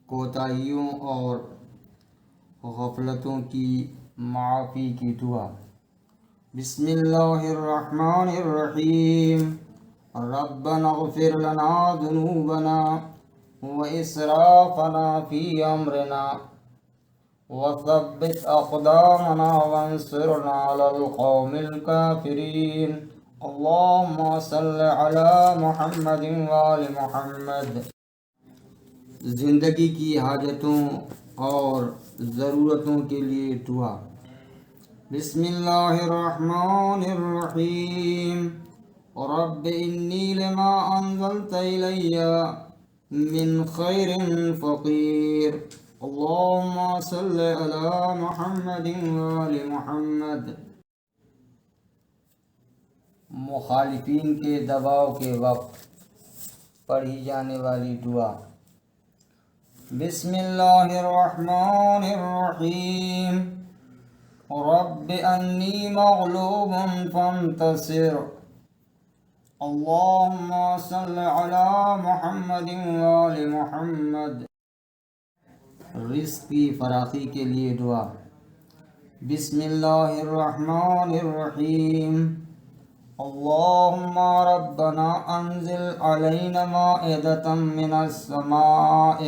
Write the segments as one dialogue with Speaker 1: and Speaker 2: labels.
Speaker 1: کوتاہیوں اور غفلتوں کی معافی کی دعا۔ بسم اللہ الرحمن الرحیم۔ ربنا اغفر لنا ذنوبنا واسرافنا فی امرنا وثبت اقدامنا وانصرنا علی القوم الکافرین۔ اللہم صل علی محمد وآل محمد۔ زندگی کی حاجتوں اور ضرورتوں کے لیے دعا۔ بسم اللہ الرحمن الرحیم۔ رب انی لما انزلت الی من خیر فقیر۔ اللہم صل علی محمد وآل محمد۔ مخالفین کے دباؤ کے وقت پڑھی جانے والی دعا۔ بسم اللہ الرحمن الرحیم۔ رب انی مغلوب فانتصر۔ اللہم صل علی محمد وآل محمد۔ رزق کی فراخی کے لیے دعا۔ بسم اللہ الرحمن الرحیم۔ اللہم ربنا انزل علینا مائدۃ من السماء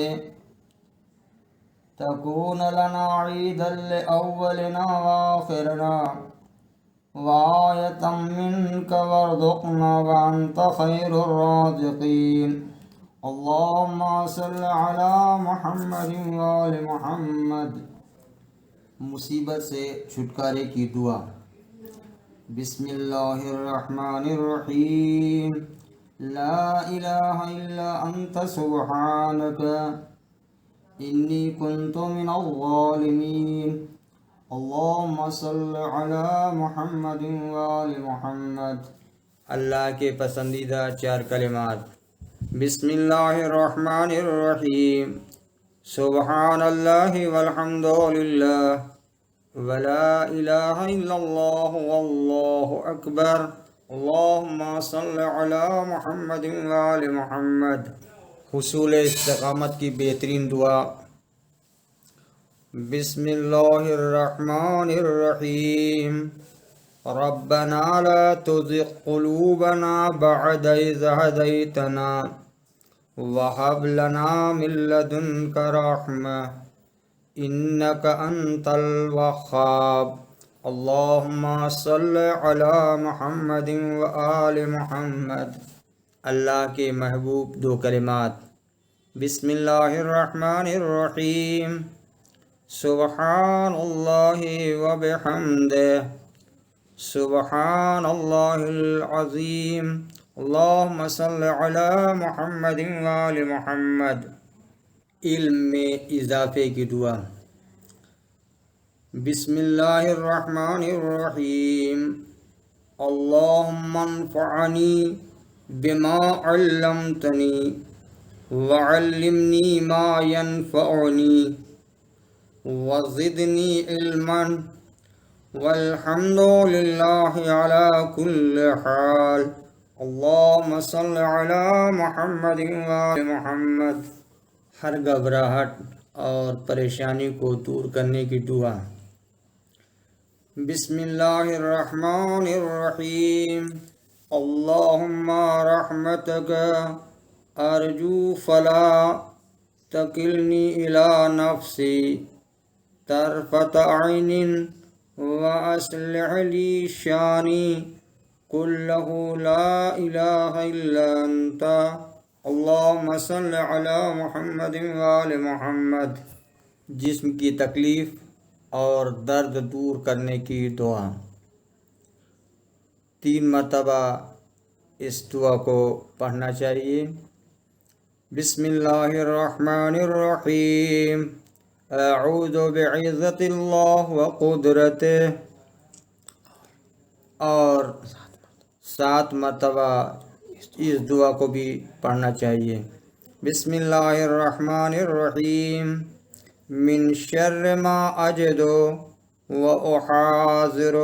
Speaker 1: تکون لنا عیدا لأولنا وآخرنا وآیۃ منک وارزقنا وانت خیر الرازقین۔ اللہم صل علی محمد وآل محمد۔ مصیبت سے چھٹکارے کی دعا۔ بسم اللہ الرحمن الرحیم۔ لا الہ الا انت سبحانک انی کنت من الظالمین۔ اللہم صل علی محمد وآل محمد۔ اللہ کے پسندیدہ چار کلمات۔ بسم اللہ الرحمن الرحیم۔ سبحان اللہ والحمد للہ ولا الہ الا اللہ واللہ اکبر۔ اللہم صل علی محمد وآل محمد۔ حصول استقامت کی بہترین دعا۔ بسم اللہ الرحمن الرحیم۔ ربنا لا تزغ قلوبنا بعد إذ هديتنا وهب لنا من لدنك رحمة إنك أنت الوهاب۔ اللهم صل على محمد وآل محمد۔ اللہ کے محبوب دو کلمات۔ بسم اللہ الرحمن الرحیم۔ سبحان اللہ وبحمدہ سبحان اللہ العظیم۔ اللہم صل علی محمد وآل محمد۔ علم میں اضافے کی دعا۔ بسم اللہ الرحمن الرحیم۔ اللہم انفعنی بما علمتنی وعلمنی ما ینفعنی وزدنی علما والحمد للہ علی کل حال۔ اللہم صل علی محمد وآل محمد۔ ہر گھبراہٹ اور پریشانی کو دور کرنے کی دعا۔ بسم اللہ الرحمن الرحیم۔ اللہم رحمتک ارجو فلا تکلنی الی نفسی طرفۃ عین واصلح لی شانی کلہ لا الہ الا انت۔ اللہم صل علی محمد وآل محمد۔ جسم کی تکلیف اور درد دور کرنے کی دعا۔ 3 مرتبہ اس دعا کو پڑھنا چاہیے۔ بسم اللہ الرحمن الرحیم۔ اعوذ بعزت اللہ وقدرتہ۔ اور 7 مرتبہ اس دعا کو بھی پڑھنا چاہیے۔ بسم اللہ الرحمن الرحیم۔ من شر ما اجد واحاذر۔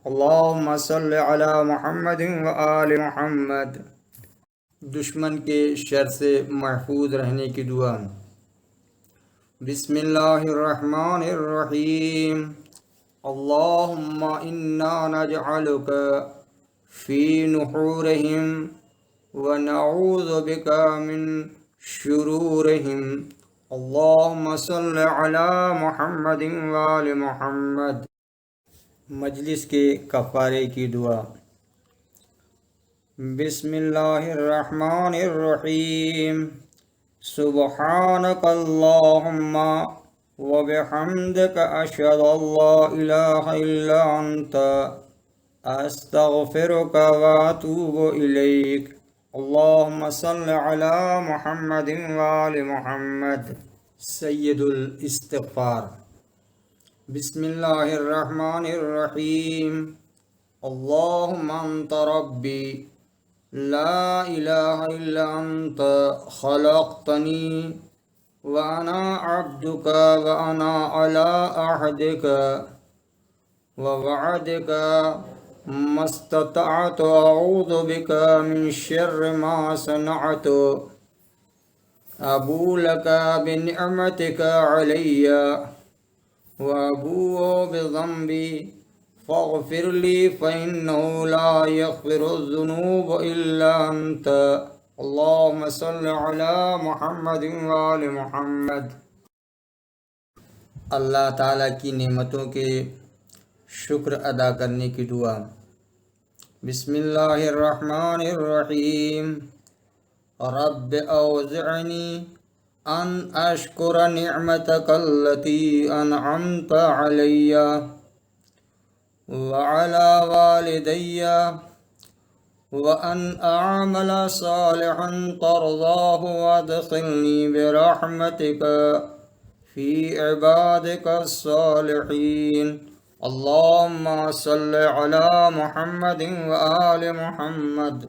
Speaker 1: اللہم صل علی محمد وآل محمد۔ دشمن کے شر سے محفوظ رہنے کی دعا۔ بسم الله الرحمن الرحيم. اللهم إنا نجعلك في نحورهم ونعوذ بك من شرورهم. اللهم صل على محمد وآل محمد. مجلس کے کفارے کی دعا. بسم اللہ الرحمن الرحیم. سبحانک اللہم وبحمدک اشہد ان لا الہ الا انت استغفرک واتوب الیک. اللہم صل علی محمد وآل محمد. سید الاستغفار. بسم اللہ الرحمن الرحیم. اللہم انت ربی لا الہ الا انت خلقتنی وانا عبدک وانا علی عہدک ووعدک ما استطعت اعوذ بک من شر ما صنعت ابو لک بنعمتک علی وابو بذنبی فاغفر لی فإنه لا يغفر الذنوب إلا أنت. اللهم صل على محمد وآل محمد. اللہ تعالیٰ کی نعمتوں کے شکر ادا کرنے کی دعا. بسم اللہ الرحمن الرحیم. رب اوزعنی ان اشکر نعمتک التي انعمت علی وعلى والدي وأن أعمل صالحا ترضاه وادخلني برحمتك في عبادك الصالحين. اللهم صل على محمد وآل محمد.